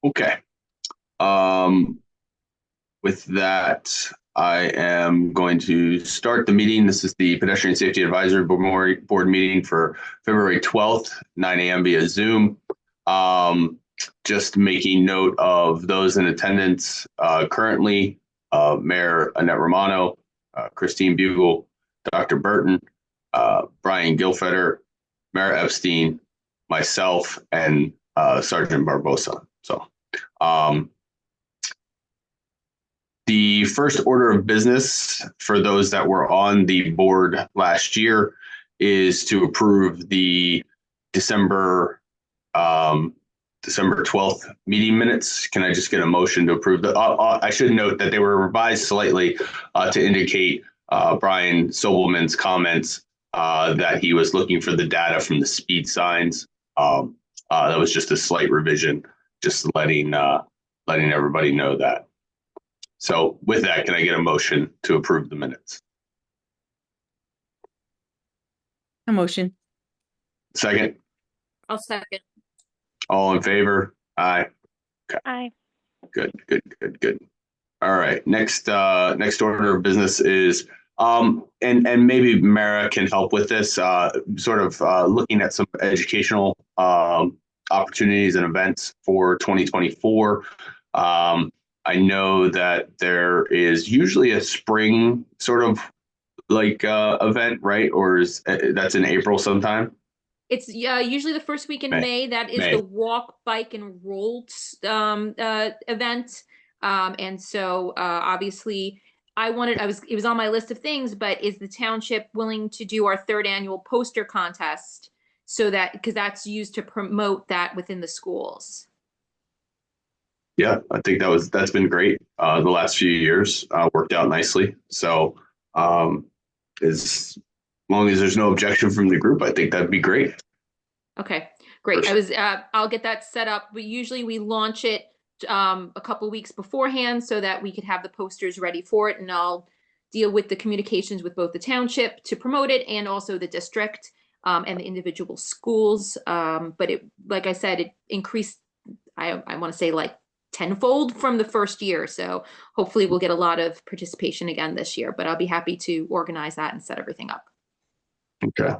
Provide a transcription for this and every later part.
Okay. Um, with that, I am going to start the meeting. This is the Pedestrian Safety Advisory Board meeting for February 12th, 9 a.m. via Zoom. Just making note of those in attendance currently, Mayor Annette Romano, Christine Bugle, Dr. Burton, Brian Gilfeder, Mayor Epstein, myself, and Sergeant Barbosa. So the first order of business for those that were on the board last year is to approve the December December 12th meeting minutes. Can I just get a motion to approve the? I should note that they were revised slightly to indicate Brian Sobelman's comments that he was looking for the data from the speed signs. That was just a slight revision, just letting everybody know that. So with that, can I get a motion to approve the minutes? A motion. Second. I'll second. All in favor? Aye. Okay. Aye. Good. All right. Next order of business is and maybe Mara can help with this, sort of looking at some educational opportunities and events for 2024. I know that there is usually a spring sort of like event, right? Or is that's in April sometime? It's usually the first week in May. That is the walk, bike, and roll event. And so obviously it was on my list of things, but is the township willing to do our third annual poster contest so that, because that's used to promote that within the schools? Yeah, I think that's been great. The last few years worked out nicely. So as long as there's no objection from the group, I think that'd be great. Okay, great. I'll get that set up. But usually we launch it a couple weeks beforehand so that we could have the posters ready for it, and I'll deal with the communications with both the township to promote it and also the district and the individual schools. But it, like I said, it increased, I want to say like tenfold from the first year. So hopefully we'll get a lot of participation again this year, but I'll be happy to organize that and set everything up. Okay.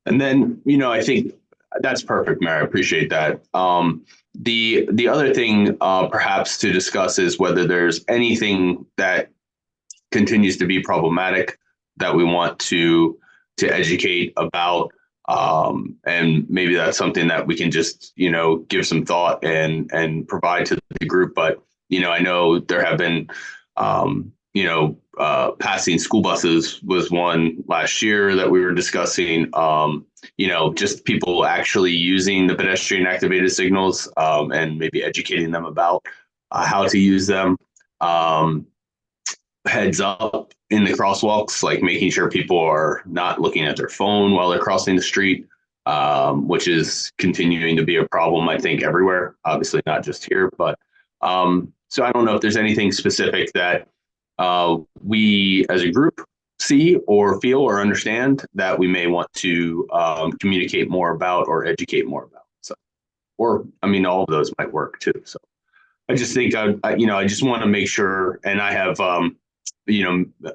And then, I think that's perfect, Mary. I appreciate that. The other thing perhaps to discuss is whether there's anything that continues to be problematic that we want to educate about. And maybe that's something that we can just, give some thought and provide to the group. But, I know there have been, passing school buses was one last year that we were discussing. Just people actually using the pedestrian activated signals and maybe educating them about how to use them. Heads up in the crosswalks, like making sure people are not looking at their phone while they're crossing the street, which is continuing to be a problem, I think, everywhere, obviously not just here. But so I don't know if there's anything specific that we as a group see or feel or understand that we may want to communicate more about or educate more about. So, or all of those might work too. So I just think I just want to make sure, and I have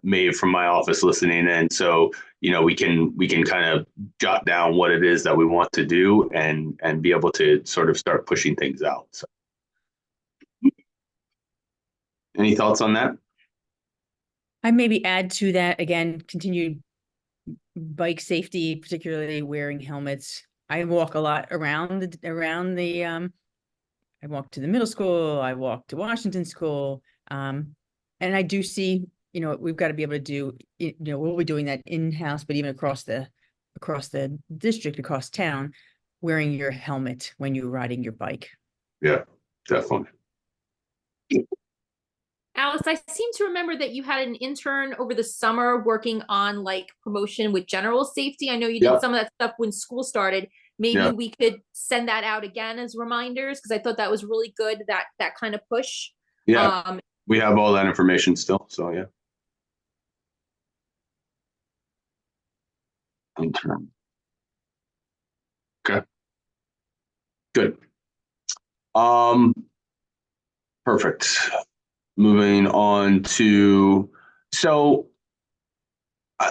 Maeve from my office listening in, so we can kind of jot down what it is that we want to do and be able to sort of start pushing things out. So, any thoughts on that? I maybe add to that again, continued bike safety, particularly wearing helmets. I walk a lot around the I walk to the middle school, I walk to Washington School, and I do see, we've got to be able to do, we'll be doing that in-house, but even across the district, across town, wearing your helmet when you're riding your bike. Yeah, definitely. Alice, I seem to remember that you had an intern over the summer working on like promotion with general safety. I know you did some of that stuff when school started. Maybe we could send that out again as reminders, because I thought that was really good, that kind of push. Yeah, we have all that information still, so yeah. Intern. Okay. Good. Perfect. Moving on to,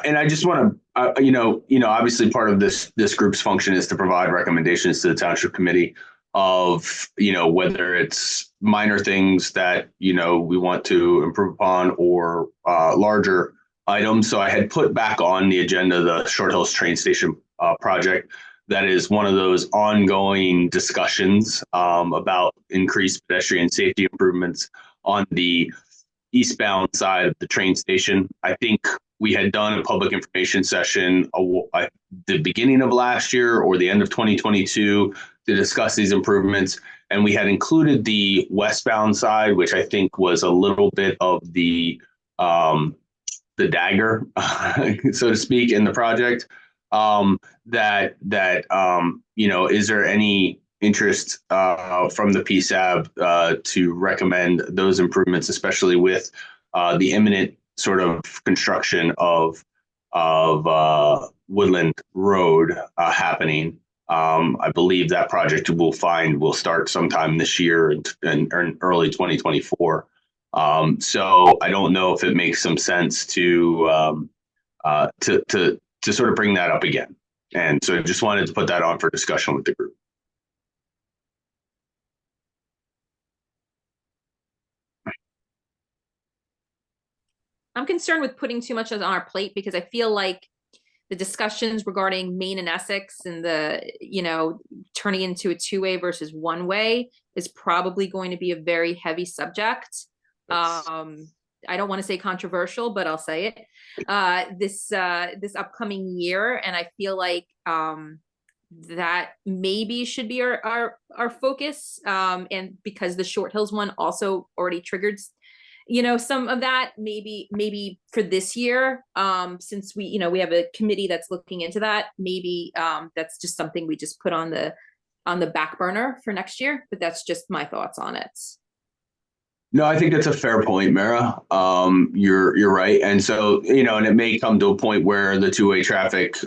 and I just want to, obviously part of this group's function is to provide recommendations to the township committee of, whether it's minor things that, we want to improve upon or larger items. So I had put back on the agenda the Short Hills train station project. That is one of those ongoing discussions about increased pedestrian safety improvements on the eastbound side of the train station. I think we had done a public information session the beginning of last year or the end of 2022 to discuss these improvements. And we had included the westbound side, which I think was a little bit of the dagger, so to speak, in the project. Is there any interest from the PSAB to recommend those improvements, especially with the imminent sort of construction of Woodland Road happening? I believe that project will start sometime this year and early 2024. So I don't know if it makes some sense to sort of bring that up again. And so I just wanted to put that on for discussion with the group. I'm concerned with putting too much on our plate because I feel like the discussions regarding Maine and Essex and turning into a two-way versus one-way is probably going to be a very heavy subject. I don't want to say controversial, but I'll say it this upcoming year. And I feel like that maybe should be our focus. And because the Short Hills one also already triggered some of that, maybe for this year, since we have a committee that's looking into that, maybe that's just something we just put on the back burner for next year. But that's just my thoughts on it. No, I think that's a fair point, Mara. You're right. And so, and it may come to a point where the two-way traffic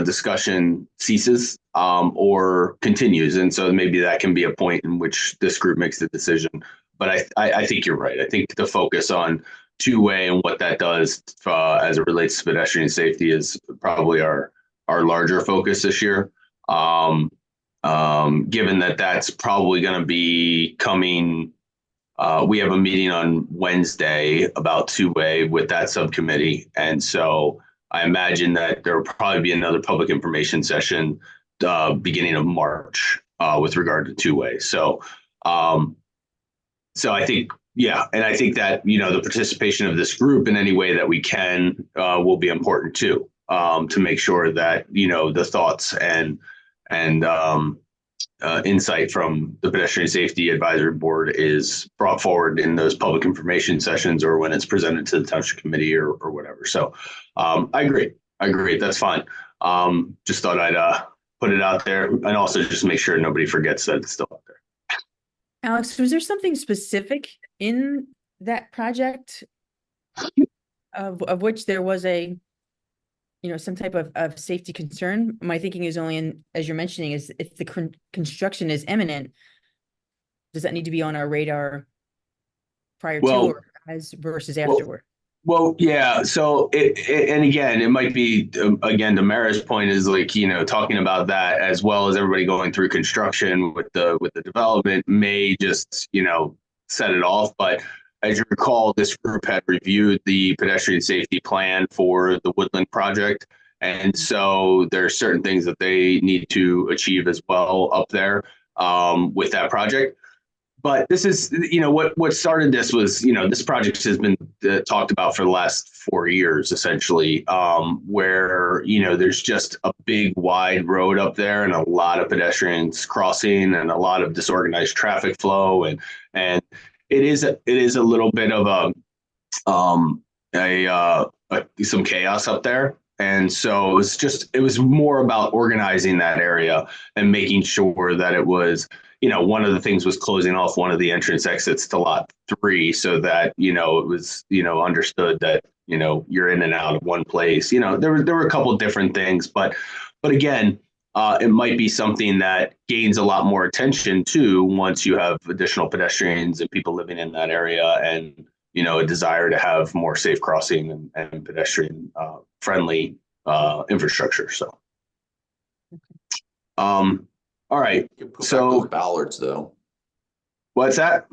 discussion ceases or continues. And so maybe that can be a point in which this group makes the decision. But I think you're right. I think the focus on two-way and what that does as it relates to pedestrian safety is probably our larger focus this year. Given that that's probably going to be coming. We have a meeting on Wednesday about two-way with that subcommittee. And so I imagine that there will probably be another public information session beginning of March with regard to two-way. So I think, and I think that, the participation of this group in any way that we can will be important too, to make sure that, the thoughts and insight from the Pedestrian Safety Advisory Board is brought forward in those public information sessions or when it's presented to the Township Committee or whatever. So I agree. That's fine. Just thought I'd put it out there and also just make sure nobody forgets that it's still out there. Alex, was there something specific in that project of which there was some type of safety concern? My thinking is only as you're mentioning, is if the construction is imminent, does that need to be on our radar prior to or versus afterward? Well, yeah. So and again, it might be, again, to Mara's point is talking about that as well as everybody going through construction with the development may just, set it off. But as you recall, this group had reviewed the pedestrian safety plan for the Woodland project. And so there are certain things that they need to achieve as well up there with that project. But this is, what started this was, this project has been talked about for the last 4 years, essentially, where, there's just a big wide road up there and a lot of pedestrians crossing and a lot of disorganized traffic flow. And it is a little bit of some chaos up there. And so it was more about organizing that area and making sure that it was, one of the things was closing off one of the entrance exits to lot 3 so that, it was, understood that, you're in and out of one place. There were a couple of different things, but again, it might be something that gains a lot more attention too once you have additional pedestrians and people living in that area, and a desire to have more safe crossing and pedestrian friendly infrastructure. So, all right. You could put back So those bollards though. what's that?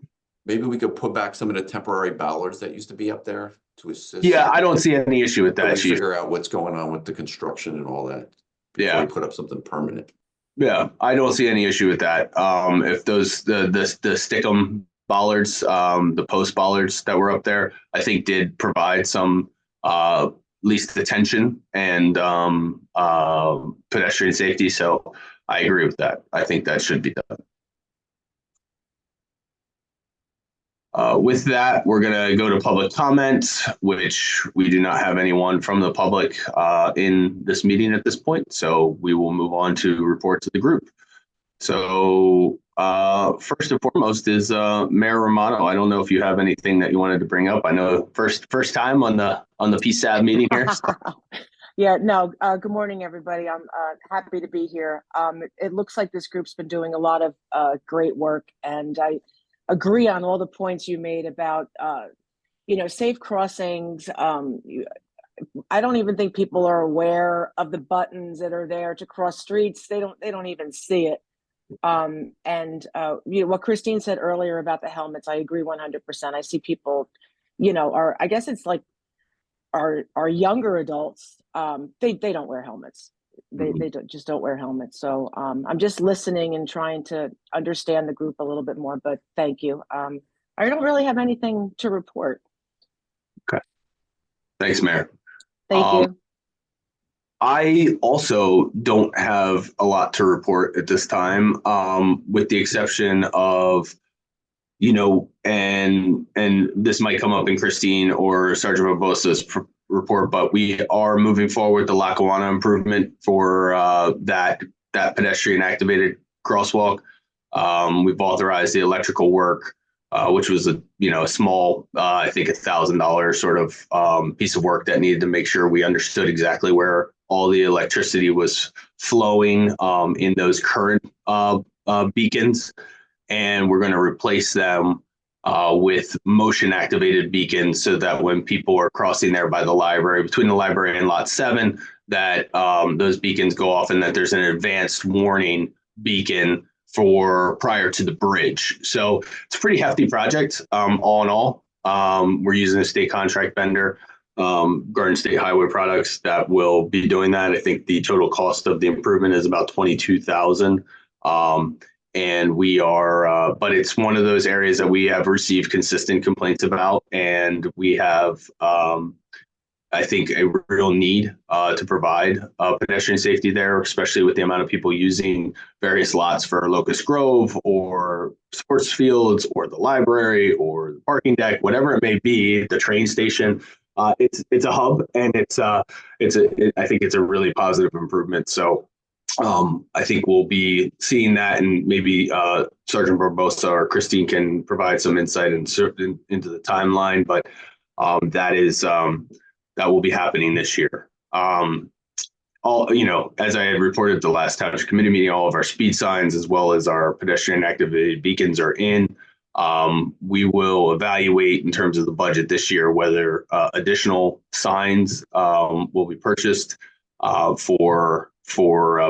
Maybe we could put back some of the temporary bollards that used to be up there to assist. Yeah, I don't see any issue with Till that, we Chief. figure out what's going on with the construction and all that. Before Yeah. we put up something permanent. Yeah, I don't see any issue with that. If those the stickum bollards, the post bollards that were up there, I think did provide some least attention and pedestrian safety. So I agree with that. I think that should be done. With that, we're going to go to public comment, which we do not have anyone from the public in this meeting at this point. So we will move on to reports of the group. So first and foremost is Mayor Romano. I don't know if you have anything that you wanted to bring up. I know first time on the PSAB meeting here. So. Yeah, no, good morning, everybody. I'm happy to be here. It looks like this group's been doing a lot of great work, and I agree on all the points you made about, safe crossings. I don't even think people are aware of the buttons that are there to cross streets. They don't even see it. What Christine said earlier about the helmets, I agree 100%. I see people, I guess it's like our younger adults, they don't wear helmets. They just don't wear helmets. So I'm just listening and trying to understand the group a little bit more, but thank you. I don't really have anything to report. Okay. Thanks, Mayor. Thank you. I also don't have a lot to report at this time, with the exception of, and this might come up in Christine or Sergeant Barbosa's report, but we are moving forward the Lackawanna improvement for that pedestrian activated crosswalk. We've authorized the electrical work, which was a small, I think $1,000 sort of piece of work that needed to make sure we understood exactly where all the electricity was flowing in those current beacons, and we're going to replace them with motion activated beacons so that when people are crossing there by the library, between the library and lot 7, that those beacons go off and that there's an advanced warning beacon for prior to the bridge. So it's a pretty hefty project, all in all. We're using a state contract vendor, Garden State Highway Products, that will be doing that. I think the total cost of the improvement is about $22,000. And we are, but it's one of those areas that we have received consistent complaints about, and we have, I think, a real need to provide pedestrian safety there, especially with the amount of people using various lots for Locust Grove or sports fields or the library or the parking deck, whatever it may be, the train station. It's a hub, and I think it's a really positive improvement. So I think we'll be seeing that, and maybe Sergeant Barbosa or Christine can provide some insight into the timeline, but that will be happening this year. As I had reported the last township committee meeting, all of our speed signs as well as our pedestrian activated beacons are in. We will evaluate in terms of the budget this year whether additional signs will be purchased for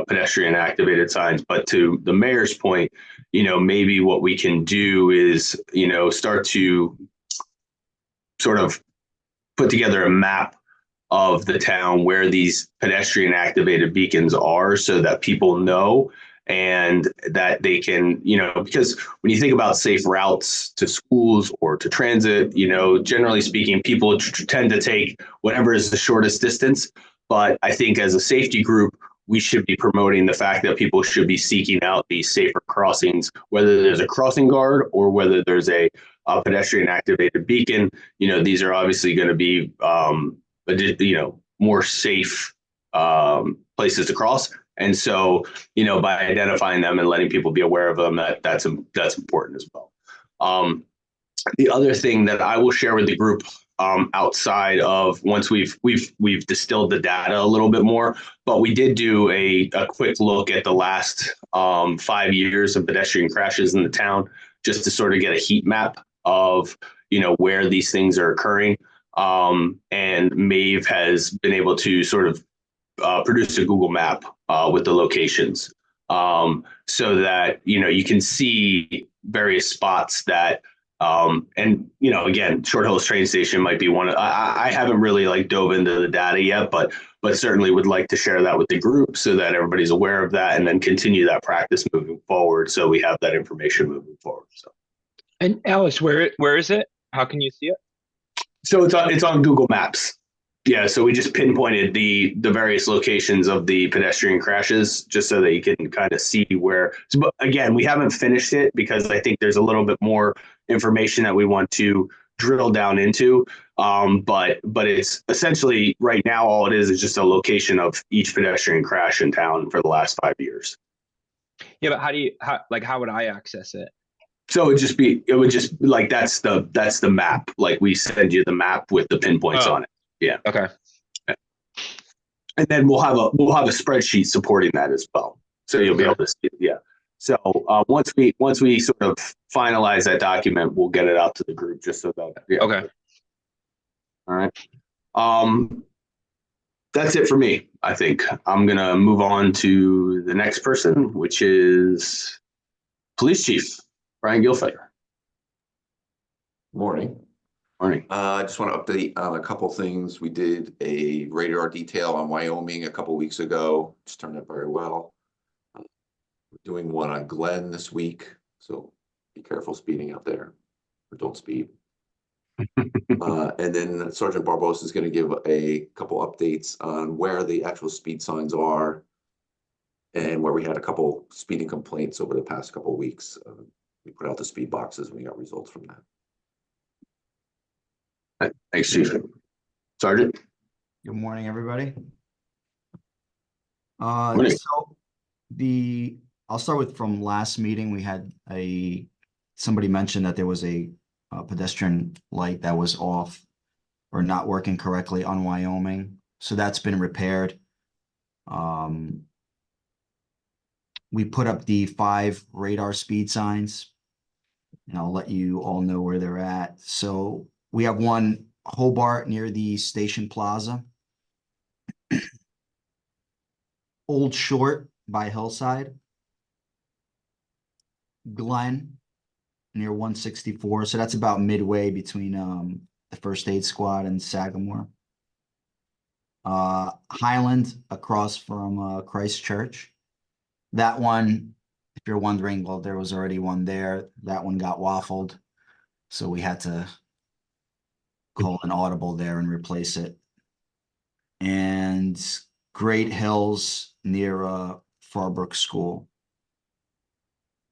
pedestrian activated signs. But to the mayor's point, maybe what we can do is, start to sort of put together a map of the town where these pedestrian activated beacons are so that people know, and that they can, because when you think about safe routes to schools or to transit, generally speaking, people tend to take whatever is the shortest distance. But I think as a safety group, we should be promoting the fact that people should be seeking out these safer crossings, whether there's a crossing guard or whether there's a pedestrian activated beacon. These are obviously going to be, more safe places to cross. And so, by identifying them and letting people be aware of them, that's important as well. The other thing that I will share with the group outside of once we've distilled the data a little bit more. But we did do a quick look at the last 5 years of pedestrian crashes in the town, just to sort of get a heat map of where these things are occurring. And Maeve has been able to sort of produce a Google map with the locations, so that you can see various spots that and again, Short Hills train station might be one. I haven't really like dove into the data yet, but certainly would like to share that with the group so that everybody's aware of that, and then continue that practice moving forward, so we have that information moving forward. So. And Alice, where is it? How can you see it? So it's on Google Maps. Yeah, so we just pinpointed the various locations of the pedestrian crashes, just so that you can kind of see where. But again, we haven't finished it because I think there's a little bit more information that we want to drill down into. But it's essentially right now all it is just a location of each pedestrian crash in town for the last 5 years. Yeah, but how would I access it? So it would just like that's the map. Like we send you the map with the pinpoints on it. Yeah. Okay. And then we'll have a spreadsheet supporting that as well. So you'll be able to see it. Yeah. So once we sort of finalize that document, we'll get it out to the group just so that. Yeah. Okay. All right. That's it for me. I think I'm gonna move on to the next person, which is Police Chief Brian Gilfeather. Morning. Morning. I just want to update on a couple things. We did a radar detail on Wyoming a couple weeks ago. It's turned out very well. We're doing one on Glen this week, so be careful speeding out there, or don't speed. And then Sergeant Barbosa is going to give a couple updates on where the actual speed signs are, and where we had a couple speeding complaints over the past couple of weeks. We put out the speed boxes and we got results from that. Thanks, Chief. Sergeant. Good morning, everybody. Morning. So I'll start with from last meeting. We had somebody mentioned that there was a pedestrian light that was off or not working correctly on Wyoming. So that's been repaired. We put up the 5 radar speed signs, and I'll let you all know where they're at. So we have one Hobart near the Station Plaza, Old Short by Hillside, Glen near 164. So that's about midway between the First Aid Squad and Sagamore. Highland across from Christchurch. That one, if you're wondering, well, there was already one there. That one got waffled, so we had to call an audible there and replace it. And Great Hills near Farbrook School.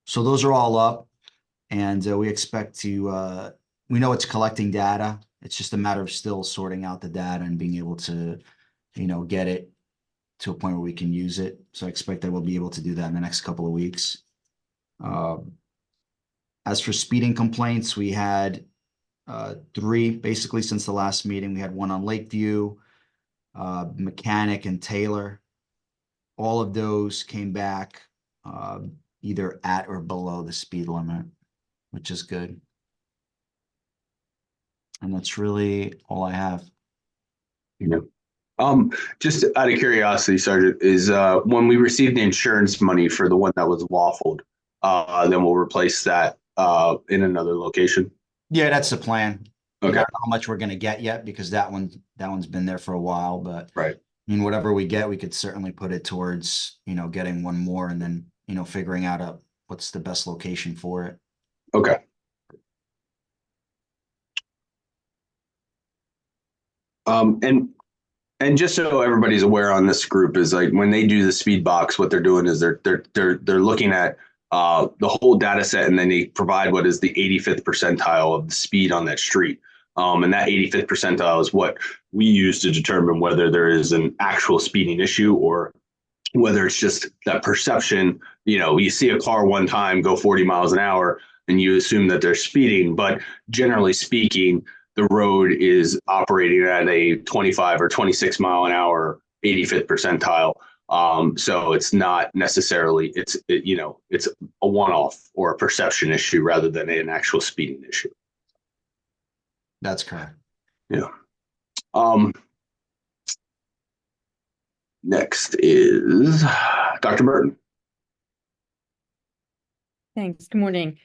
So those are all up, and we expect to, we know it's collecting data. It's just a matter of still sorting out the data and being able to, get it to a point where we can use it. So I expect that we'll be able to do that in the next couple of weeks. As for speeding complaints, we had 3 basically since the last meeting. We had one on Lakeview, Mechanic, and Taylor. All of those came back either at or below the speed limit, which is good. And that's really all I have. Yeah. Just out of curiosity, Sergeant, is when we receive the insurance money for the one that was waffled, then we'll replace that in another location. Yeah, that's the plan. Okay. I don't know how much we're gonna get yet because that one's been there for a while, but Right. I mean, whatever we get, we could certainly put it towards, getting one more and then, figuring out what's the best location for it. Okay. And just so everybody's aware on this group is like when they do the speed box, what they're doing is they're looking at the whole data set, and then they provide what is the 85th percentile of the speed on that street. And that 85th percentile is what we use to determine whether there is an actual speeding issue or whether it's just that perception. You see a car one time go 40 miles an hour and you assume that they're speeding, but generally speaking, the road is operating at a 25 or 26 mile an hour, 85th percentile. So it's not necessarily, it's a one-off or a perception issue rather than an actual speeding issue. That's correct. Yeah. Next is Dr. Burton. Thanks. Good morning.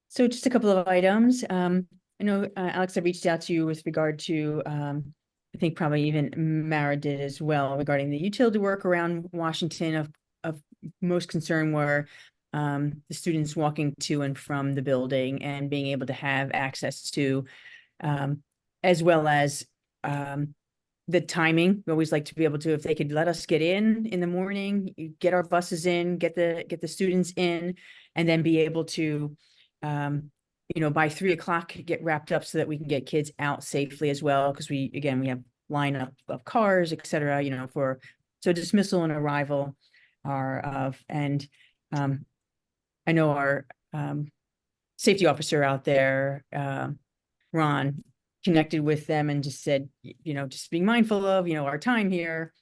So just a couple of items. I know, Alex, I reached out to you with regard to, I think probably even Mara did as well, regarding the utility work around Washington. Of most concern were the students walking to and from the building and being able to have access to, as well as the timing. We always like to be able to, if they could let us get in the morning, get our buses in, get the students in, and then be able to, by 3 o'clock get wrapped up so that we can get kids out safely as well. Because we have lineup of cars, et cetera, so dismissal and arrival are of, and I know our safety officer out there, Ron, connected with them and just said, just being mindful of, our time here.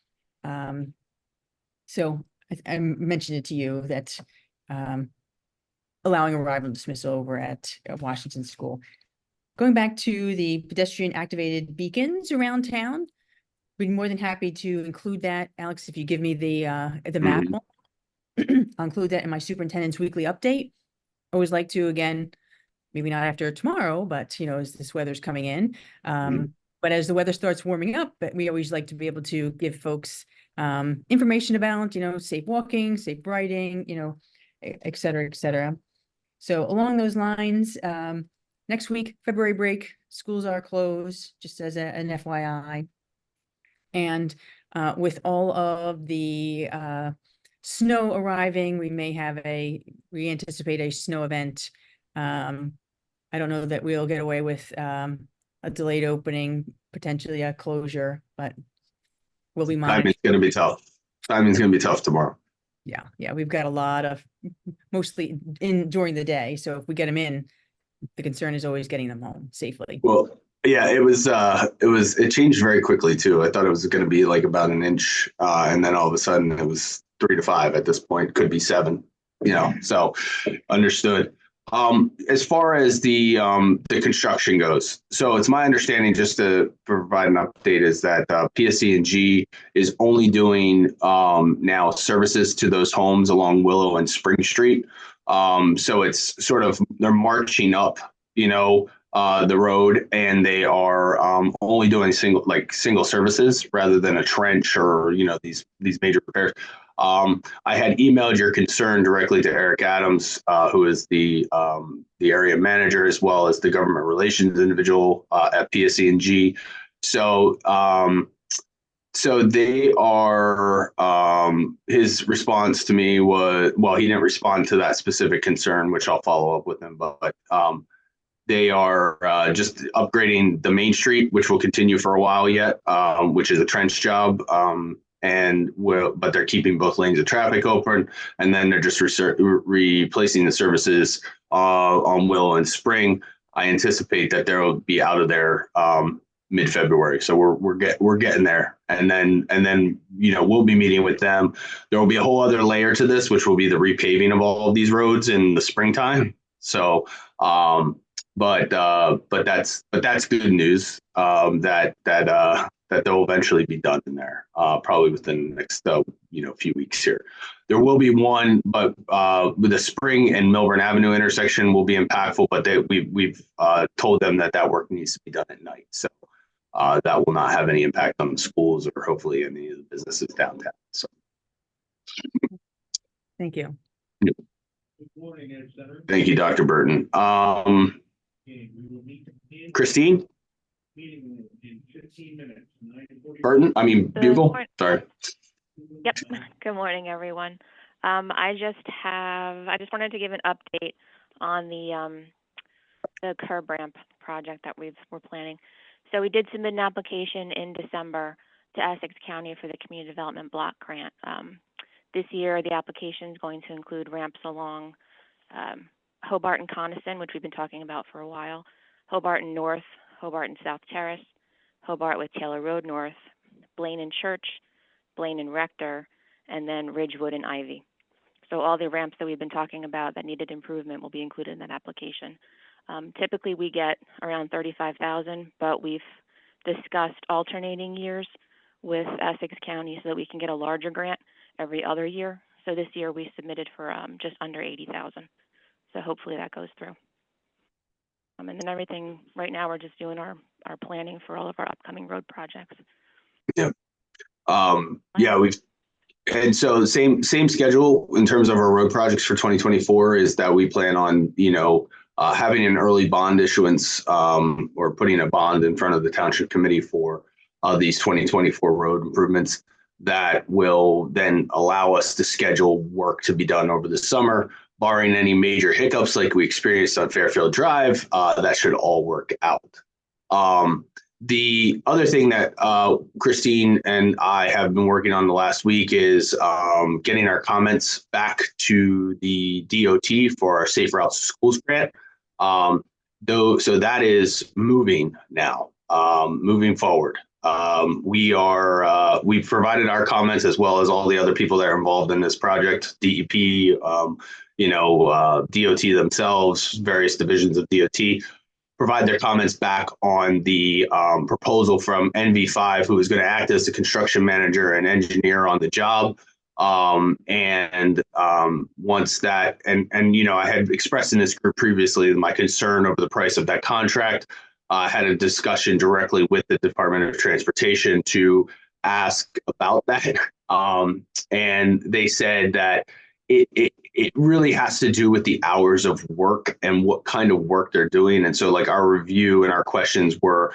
So I mentioned it to you that allowing arrival and dismissal over at Washington School. Going back to the pedestrian activated beacons around town, we'd be more than happy to include that. Alex, if you give me the map, I'll include that in my superintendent's weekly update. Always like to, again, maybe not after tomorrow, but as this weather's coming in, but as the weather starts warming up, but we always like to be able to give folks information about, safe walking, safe riding, et cetera, et cetera. So along those lines, next week, February break, schools are closed, just as an FYI. And with all of the snow arriving, we anticipate a snow event. I don't know that we'll get away with a delayed opening, potentially a closure, but we'll be monitoring. Timing's going to be tough. Timing's going to be tough tomorrow. Yeah, we've got a lot of, mostly during the day. So if we get them in, the concern is always getting them home safely. Well, yeah, it changed very quickly too. I thought it was going to be like about an inch, and then all of a sudden it was 3 to 5 at this point. Could be 7. So understood. As far as the construction goes, so it's my understanding, just to provide an update, is that PSC&G is only doing now services to those homes along Willow and Spring Street. So it's sort of, they're marching up, the road, and they are only doing single services rather than a trench or these major repairs. I had emailed your concern directly to Eric Adams, who is the area manager, as well as the government relations individual at PSC&G. So they are, his response to me was, well, he didn't respond to that specific concern, which I'll follow up with him, but they are just upgrading the main street, which will continue for a while yet, which is a trench job. But they're keeping both lanes of traffic open, and then they're just replacing the services on Willow and Spring. I anticipate that they'll be out of there mid-February, so we're getting there, and then we'll be meeting with them. There will be a whole other layer to this, which will be the repaving of all of these roads in the springtime. So, but that's good news. That they'll eventually be done in there, probably within the next few weeks here. There will be one, but with the Spring and Milburn Avenue intersection will be impactful, but we've told them that work needs to be done at night, so that will not have any impact on the schools or hopefully any of the businesses downtown. So thank you. Thank you, Dr. Burton. Christine? Burton? Bugle? Sorry. Yep. Good morning, everyone. I just wanted to give an update on the curb ramp project that we're planning. So we did submit an application in December to Essex County for the Community Development Block Grant. This year, the application is going to include ramps along Hobart and Coniston, which we've been talking about for a while, Hobart and North Hobart and South Terrace, Hobart with Taylor Road North, Blaine and Church, Blaine and Rector, and then Ridgewood and Ivy. So all the ramps that we've been talking about that needed improvement will be included in that application. Typically we get around 35,000, but we've discussed alternating years with Essex County so that we can get a larger grant every other year. So this year we submitted for just under 80,000. So hopefully that goes through. And then everything right now, we're just doing our planning for all of our upcoming road projects. Yeah. And so the same schedule in terms of our road projects for 2024 is that we plan on, having an early bond issuance, or putting a bond in front of the township committee for these 2024 road improvements that will then allow us to schedule work to be done over the summer, barring any major hiccups like we experienced on Fairfield Drive. That should all work out. The other thing that Christine and I have been working on the last week is getting our comments back to the DOT for our Safe Routes to Schools grant. So that is moving now, moving forward. We've provided our comments as well as all the other people that are involved in this project, DEP, DOT themselves, various divisions of DOT. Provide their comments back on the proposal from NV5, who is going to act as the construction manager and engineer on the job. Once that, I had expressed in this group previously my concern over the price of that contract. Had a discussion directly with the Department of Transportation to ask about that. And they said that it really has to do with the hours of work and what kind of work they're doing. And so like our review and our questions were,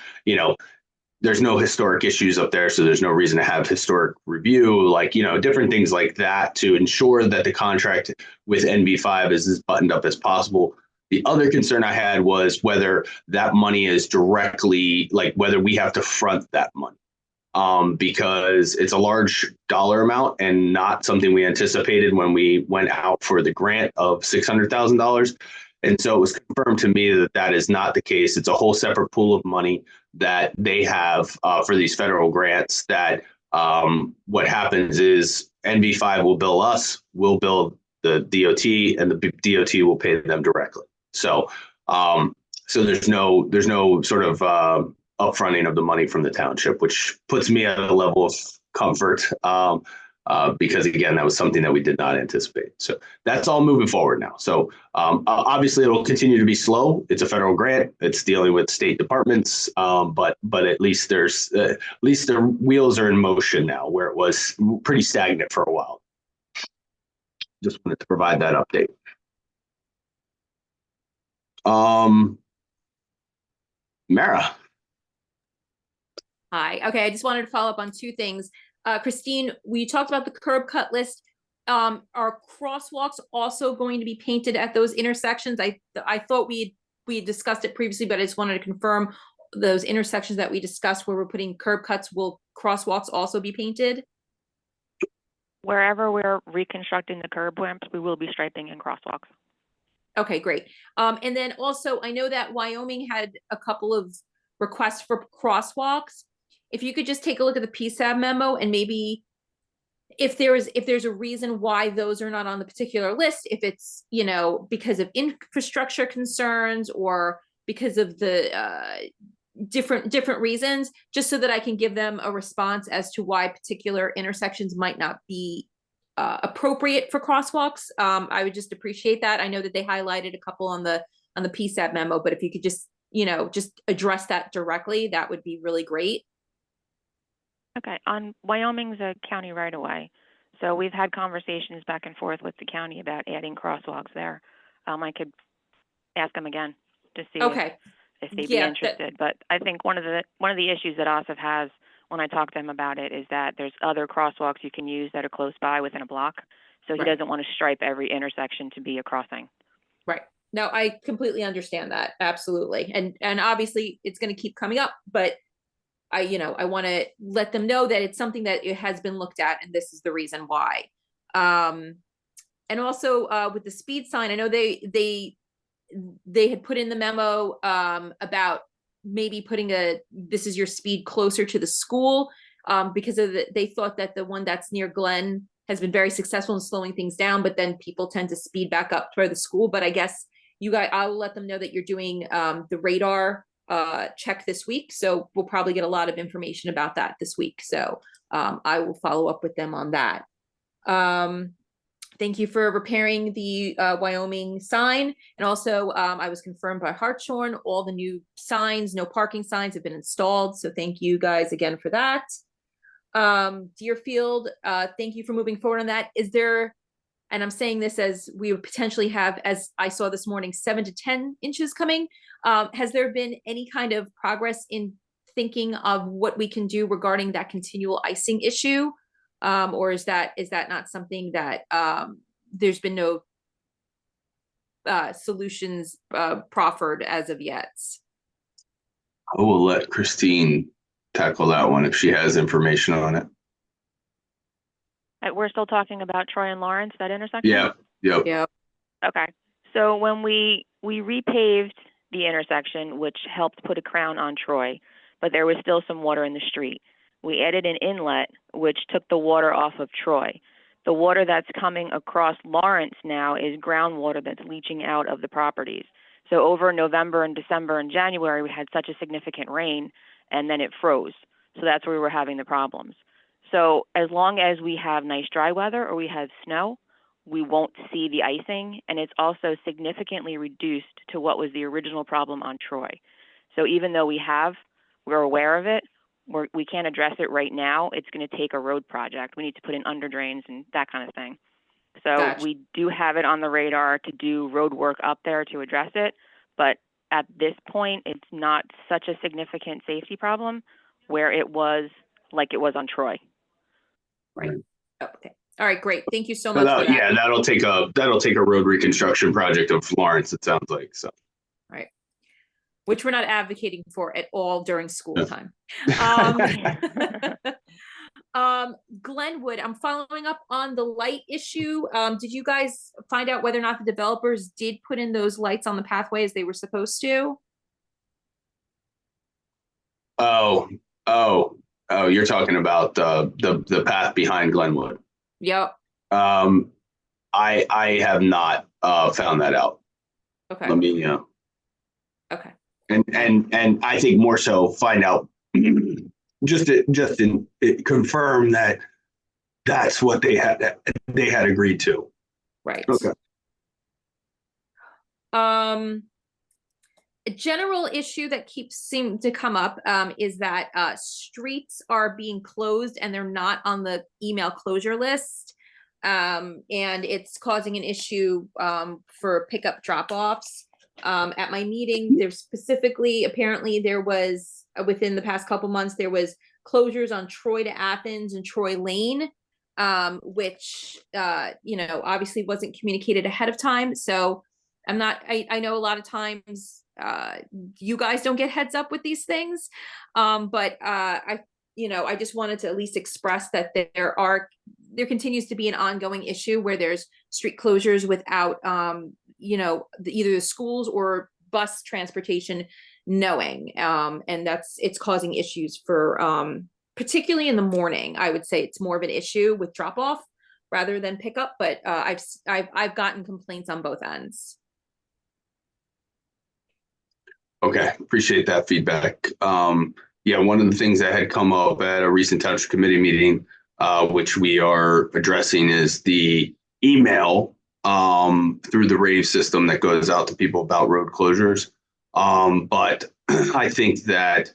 there's no historic issues up there, so there's no reason to have historic review, different things like that to ensure that the contract with NV5 is as buttoned up as possible. The other concern I had was whether that money is directly, whether we have to front that money. Because it's a large dollar amount and not something we anticipated when we went out for the grant of $600,000. And so it was confirmed to me that that is not the case. It's a whole separate pool of money that they have for these federal grants that what happens is NV5 will bill us, we'll bill the DOT, and the DOT will pay them directly. So there's no sort of upfronting of the money from the township, which puts me at a level of comfort because, again, that was something that we did not anticipate. So that's all moving forward now. So obviously, it'll continue to be slow. It's a federal grant. It's dealing with state departments, but at least their wheels are in motion now, where it was pretty stagnant for a while. Just wanted to provide that update. Mara. Hi. Okay, I just wanted to follow up on two things. Christine, we talked about the curb cut list. Are crosswalks also going to be painted at those intersections? I thought we discussed it previously, but I just wanted to confirm those intersections that we discussed where we're putting curb cuts, will crosswalks also be painted? Wherever we're reconstructing the curb ramps, we will be striping in crosswalks. Okay, great. And then also, I know that Wyoming had a couple of requests for crosswalks. If you could just take a look at the PSAB memo and maybe if there's a reason why those are not on the particular list, if it's, because of infrastructure concerns or because of the different reasons, just so that I can give them a response as to why particular intersections might not be appropriate for crosswalks. I would just appreciate that. I know that they highlighted a couple on the PSAB memo, but if you could just address that directly, that would be really great. Okay, on Wyoming's a county right away. So we've had conversations back and forth with the county about adding crosswalks there. I could ask them again to see if they'd be interested. But I think one of the issues that OSIF has when I talk to him about it is that there's other crosswalks you can use that are close by within a block. So he doesn't want to stripe every intersection to be a crossing. Right. No, I completely understand that. Absolutely. And obviously it's going to keep coming up, but I want to let them know that it's something that it has been looked at and this is the reason why. And also with the speed sign, I know they had put in the memo about maybe putting this is your speed closer to the school, because they thought that the one that's near Glen has been very successful in slowing things down, but then people tend to speed back up toward the school. But I guess you guys, I will let them know that you're doing the radar check this week. So we'll probably get a lot of information about that this week. So I will follow up with them on that. Thank you for repairing the Wyoming sign. And also I was confirmed by Hartshorn, all the new signs, no parking signs have been installed. So thank you guys again for that. Deerfield, thank you for moving forward on that. Is there, and I'm saying this as we would potentially have, as I saw this morning, 7 to 10 inches coming. Has there been any kind of progress in thinking of what we can do regarding that continual icing issue? Or is that not something that there's been no solutions proffered as of yet? I will let Christine tackle that one if she has information on it. We're still talking about Troy and Lawrence, that intersection? Yeah. Yep. Yeah. Okay. So when we repaved the intersection, which helped put a crown on Troy, but there was still some water in the street. We added an inlet, which took the water off of Troy. The water that's coming across Lawrence now is groundwater that's leaching out of the properties. So over November and December and January, we had such a significant rain, and then it froze. So that's where we were having the problems. So as long as we have nice dry weather or we have snow, we won't see the icing, and it's also significantly reduced to what was the original problem on Troy. So even though we're aware of it, we can't address it right now. It's going to take a road project. We need to put in under drains and that kind of thing. So Gotcha. We do have it on the radar to do road work up there to address it, but at this point, it's not such a significant safety problem where it was like it was on Troy. Right. Okay. All right. Great. Thank you so much for that. Yeah, that'll take a road reconstruction project of Florence, it sounds like. So. Right. Which we're not advocating for at all during school time. Glenwood, I'm following up on the light issue. Did you guys find out whether or not the developers did put in those lights on the pathway as they were supposed to? Oh, you're talking about the path behind Glenwood. Yep. I have not found that out. Okay. Let me Okay. And I think more so find out just to confirm that that's what they had agreed to. Right. Okay. A general issue that seems to come up is that streets are being closed and they're not on the email closure list. And it's causing an issue for pickup drop-offs. At my meeting, there's specifically, apparently there was, within the past couple months, there was closures on Troy to Athens and Troy Lane, which, obviously wasn't communicated ahead of time. So I know a lot of times you guys don't get heads up with these things. But I just wanted to at least express that there continues to be an ongoing issue where there's street closures without, either the schools or bus transportation knowing. And it's causing issues for, particularly in the morning. I would say it's more of an issue with drop off rather than pickup, but I've gotten complaints on both ends. Okay, appreciate that feedback. One of the things that had come up at a recent township committee meeting, which we are addressing, is the email through the rave system that goes out to people about road closures. But I think that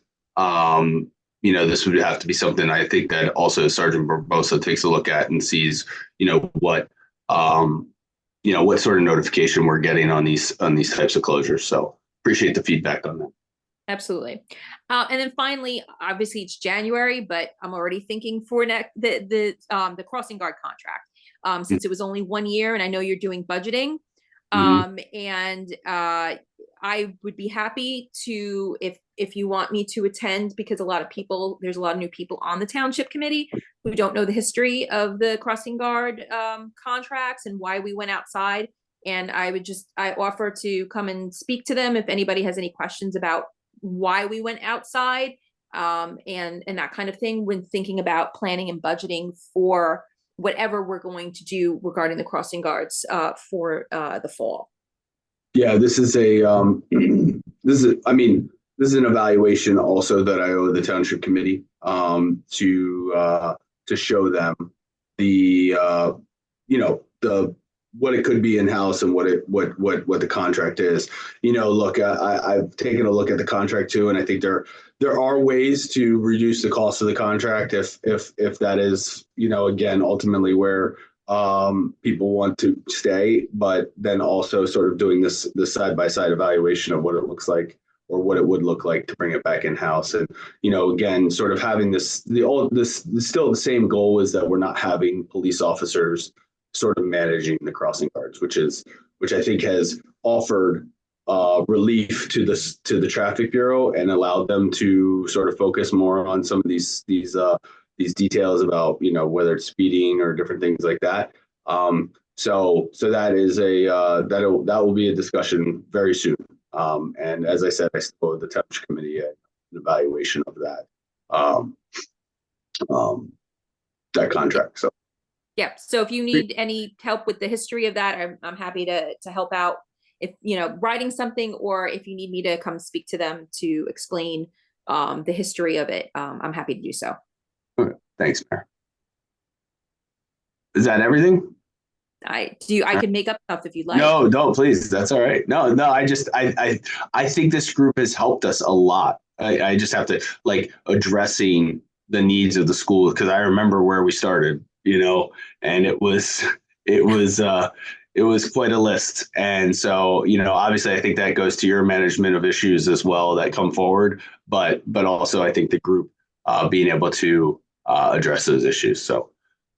this would have to be something I think that also Sergeant Barbosa takes a look at and sees, what sort of notification we're getting on these types of closures. So appreciate the feedback on that. Absolutely. And then finally, obviously it's January, but I'm already thinking for the crossing guard contract, since it was only 1 year and I know you're doing budgeting. And I would be happy to, if you want me to attend, because there's a lot of new people on the township committee who don't know the history of the crossing guard contracts and why we went outside. And I offer to come and speak to them if anybody has any questions about why we went outside, and that kind of thing when thinking about planning and budgeting for whatever we're going to do regarding the crossing guards for the fall. Yeah, this is a this is an evaluation also that I owe the township committee to show them the the what it could be in house and what the contract is. Look, I've taken a look at the contract too, and I think there are ways to reduce the cost of the contract if that is again ultimately where people want to stay, but then also sort of doing this side-by-side evaluation of what it looks like or what it would look like to bring it back in house. And again, sort of having this still the same goal is that we're not having police officers sort of managing the crossing guards, which I think has offered relief to the traffic bureau and allowed them to sort of focus more on some of these details about whether it's speeding or different things like that. So that is that will be a discussion very soon. And as I said, I still owe the township committee an evaluation of that contract. So yeah. So if you need any help with the history of that, I'm happy to help out. If writing something, or if you need me to come speak to them to explain the history of it, I'm happy to do so. Okay. Thanks, Mayor. Is that everything? I can make up stuff if you'd like. No, please. That's all right. No. I think this group has helped us a lot. I just have to addressing the needs of the school, because I remember where we started, and it was quite a list. And so, obviously I think that goes to your management of issues as well that come forward, but also I think the group being able to address those issues. So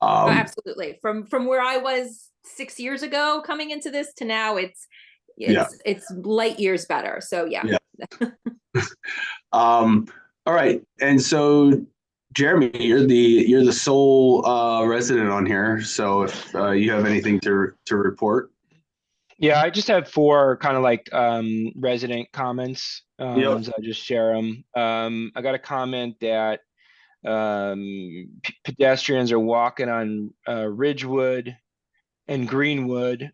absolutely. From where I was 6 years ago coming into this to now, it's light years better. So yeah. All right. And so Jeremy, you're the sole resident on here. So if you have anything to report. Yeah, I just have 4 kind of resident comments. So I'll just share them. I got a comment that pedestrians are walking on Ridgewood and Greenwood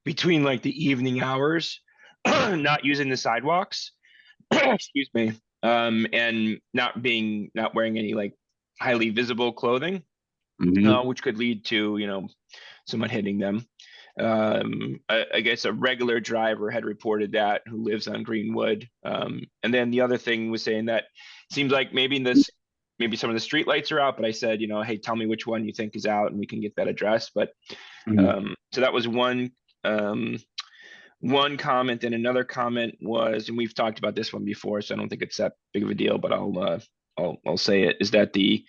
between the evening hours, not using the sidewalks. Excuse me. And not wearing any highly visible clothing, which could lead to someone hitting them. I guess a regular driver had reported that, who lives on Greenwood. And then the other thing was saying that it seems like maybe some of the street lights are out, but I said, hey, tell me which one you think is out and we can get that addressed. But so that was one comment. And another comment was, and we've talked about this one before, so I don't think it's that big of a deal, but I'll say it, is that the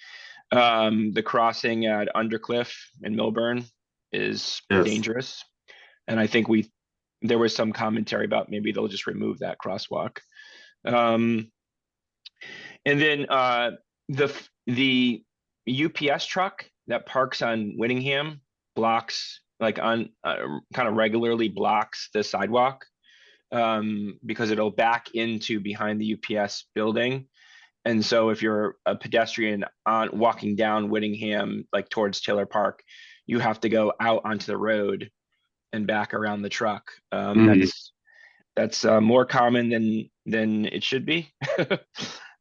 crossing at Undercliff and Milburn is dangerous. And I think there was some commentary about maybe they'll just remove that crosswalk. And then the UPS truck that parks on Whittingham blocks kind of regularly blocks the sidewalk because it'll back into behind the UPS building. And so if you're a pedestrian walking down Whittingham towards Taylor Park, you have to go out onto the road and back around the truck. That's more common than it should be.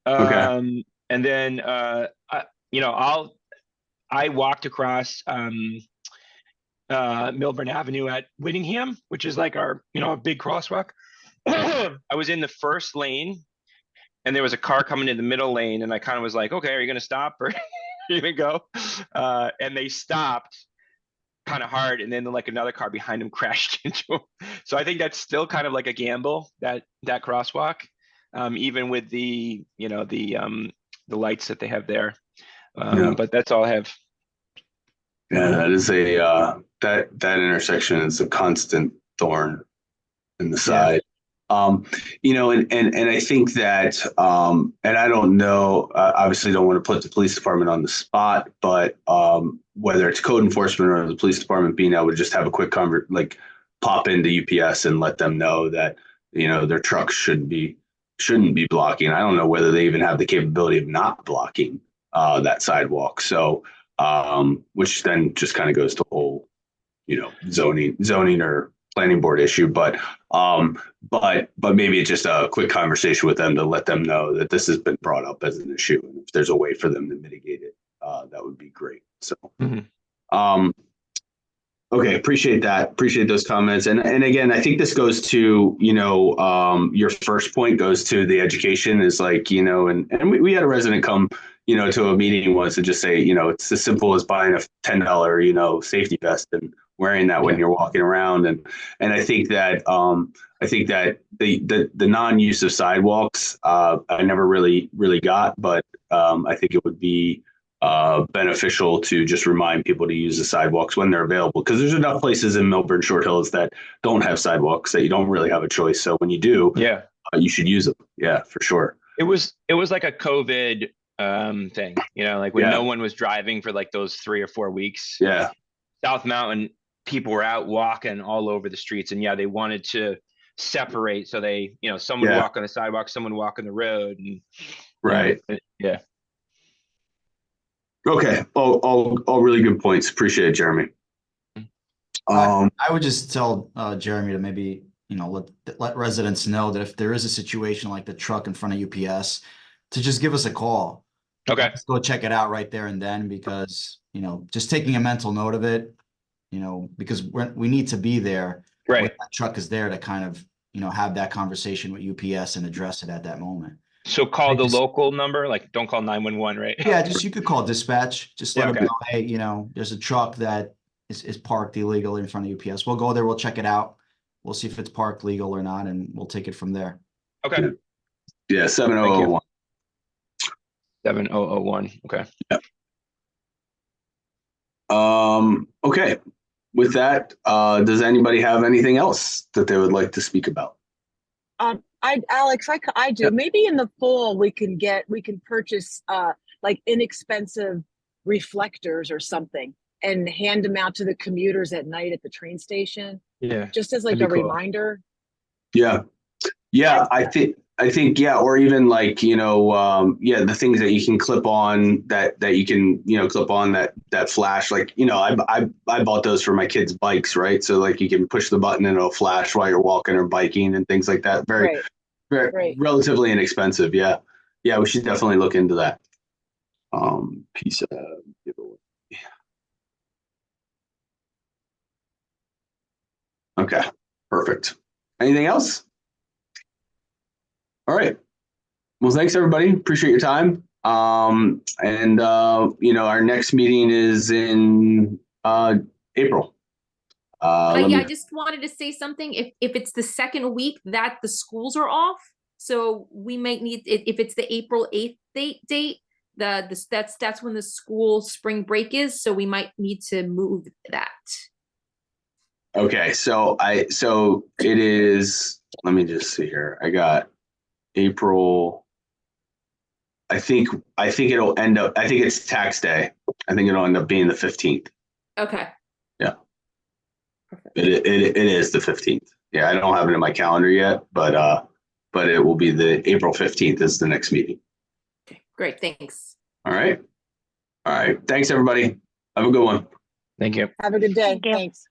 Okay. And then I walked across Milburn Avenue at Whittingham, which is our a big crosswalk. I was in the first lane, and there was a car coming in the middle lane, and I kind of was like, okay, are you going to stop or are you going to go? And they stopped kind of hard, and then another car behind him crashed into him. So I think that's still kind of a gamble, that crosswalk, even with the lights that they have there. But that's all I have. Yeah, that is that intersection is a constant thorn in the side. And I think that, and I don't know, obviously don't want to put the police department on the spot, but whether it's code enforcement or the police department being able to just have a quick pop into UPS and let them know that, their trucks should be shouldn't be blocking. I don't know whether they even have the capability of not blocking that sidewalk. So, which then just kind of goes to whole, zoning or planning board issue. But maybe it's just a quick conversation with them to let them know that this has been brought up as an issue, and if there's a way for them to mitigate it, that would be great. So, okay, appreciate that. Appreciate those comments. And again, I think this goes to, your first point goes to the education is like, and we had a resident come, to a meeting once and just say, it's as simple as buying a $10, safety vest and wearing that when you're walking around. And I think that, the non-use of sidewalks, I never really got, but I think it would be beneficial to just remind people to use the sidewalks when they're available, because there's enough places in Melbourne Short Hills that don't have sidewalks that you don't really have a choice. So when you do, you should use them. Yeah, for sure. It was like a COVID thing, like when no one was driving for like those 3 or 4 weeks. Yeah. South Mountain, people were out walking all over the streets, and they wanted to separate. So they, someone would walk on the sidewalk, someone would walk on the road. And, right. Yeah. Okay. All really good points. Appreciate it, Jeremy. I would just tell Jeremy to maybe, let residents know that if there is a situation like the truck in front of UPS, to just give us a call. Okay. Let's go check it out right there and then, because, just taking a mental note of it, because we need to be there. Right. When that truck is there to kind of, have that conversation with UPS and address it at that moment. So call the local number, like don't call 911, right? Yeah, you could call dispatch, just let them know, hey, there's a truck that is parked illegally in front of UPS. We'll go there, we'll check it out. We'll see if it's parked legal or not, and we'll take it from there. Okay. Yeah, 7001. 7001. Okay. Yep. Okay. With that, does anybody have anything else that they would like to speak about? Alex, I do. Yep. Maybe in the fall we can purchase like inexpensive reflectors or something and hand them out to the commuters at night at the train station. Yeah. Just as like a reminder. Yeah. I think, or even like, the things that you can clip on that you can, clip on that flash, like, I bought those for my kids' bikes, right? So like you can push the button and it'll flash while you're walking or biking and things like that. Very relatively inexpensive. Yeah. Yeah. We should definitely look into that. Piece of giveaway. Okay. Perfect. Anything else? All right. Well, thanks everybody. Appreciate your time. Our next meeting is in April. I just wanted to say something. If it's the second week that the schools are off, so we might need if it's the April 8th date, that's when the school spring break is. So we might need to move that. Okay, so it is. Let me just see here. I got April. I think it'll end up. I think it's tax day. I think it'll end up being the 15th. Okay. Yeah. Perfect. It is the 15th. Yeah, I don't have it in my calendar yet, but it will be the April 15th is the next meeting. Okay, great. Thanks. All right. Thanks everybody. Have a good one. Thank you. Have a good day. Thank you. Thanks.